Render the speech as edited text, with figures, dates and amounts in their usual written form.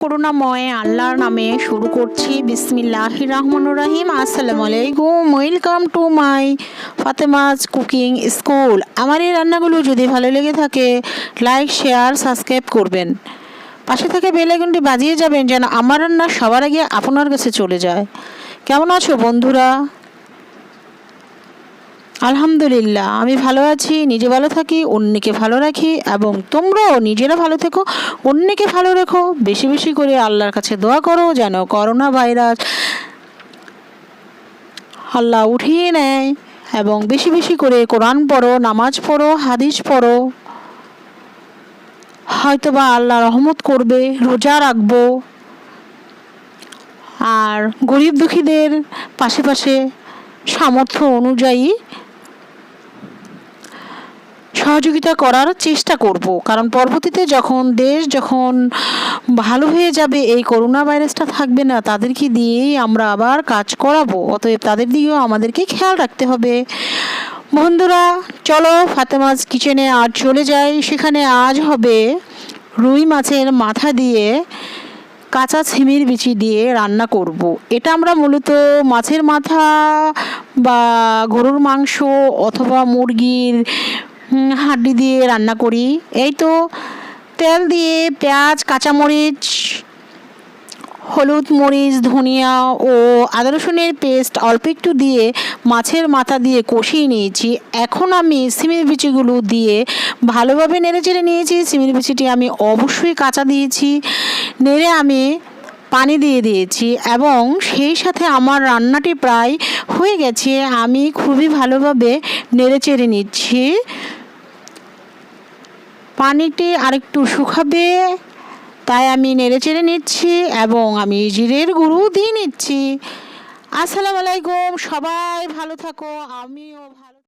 করুণাময় আল্লাহর নামে শুরু করছি। বিসমিল্লাহির রহমানির রহিম। আসসালামু আলাইকুম, welcome to my Fatema's cooking school. আমার এই রান্নাগুলো যদি ভালো লেগে থাকে লাইক, শেয়ার, সাবস্ক্রাইব করবেন। পাশে থেকে বেল আইকনটি বাজিয়ে যাবেন যেন আমার রান্না সবার আগে আপনার কাছে চলে যায়। কেমন আছো বন্ধুরা? আলহামদুলিল্লাহ, আমি ভালো আছি। নিজে ভালো থাকি, অন্যকে ভালো রাখি, এবং তোমরাও নিজেরা ভালো থেকো, অন্যকে ভালো রেখো। বেশি বেশি করে আল্লাহর কাছে দোয়া করো যেন করোনা ভাইরাস আল্লাহ উঠিয়ে নেয়, এবং বেশি বেশি করে কোরআন পড়ো, নামাজ পড়ো, হাদিস পড়ো। হয়তোবা আল্লাহ রহমত করবে, রোজা রাখবো, আর গরিব দুঃখীদের পাশে পাশে সামর্থ্য অনুযায়ী সহযোগিতা করার চেষ্টা করব। কারণ পরবর্তীতে দেশ যখন ভালো হয়ে যাবে, এই করোনা ভাইরাসটা থাকবে না, তাদেরকে দিয়েই আমরা আবার কাজ করাবো। অতএব তাদের দিকেও আমাদেরকে খেয়াল রাখতে হবে। বন্ধুরা চলো ফাতেমাস কিচেনে আজ চলে যাই। সেখানে আজ হবে রুই মাছের মাথা দিয়ে কাঁচা ছিমির বিচি দিয়ে রান্না করব। এটা আমরা মূলত মাছের মাথা বা গরুর মাংস অথবা মুরগির হাড্ডি দিয়ে রান্না করি। এই তো তেল দিয়ে পেঁয়াজ, কাঁচামরিচ, হলুদ, মরিচ, ধনিয়া ও আদা রসুনের পেস্ট অল্প একটু দিয়ে মাছের মাথা দিয়ে কষিয়ে নিয়েছি। এখন আমি সিমের বিচিগুলো দিয়ে ভালোভাবে নেড়ে চেড়ে নিয়েছি। সিমের বিচিটি আমি অবশ্যই কাঁচা দিয়েছি। নেড়ে আমি পানি দিয়ে দিয়েছি, এবং সেই সাথে আমার রান্নাটি প্রায় হয়ে গেছে। আমি খুবই ভালোভাবে নেড়ে চেড়ে নিচ্ছি। পানিটি আরেকটু শুকাবে, তাই আমি নেড়ে চেড়ে নিচ্ছি, এবং আমি জিরের গুঁড়ো দিয়ে নিচ্ছি। আসসালামু আলাইকুম, সবাই ভালো থাকো, আমিও ভালো।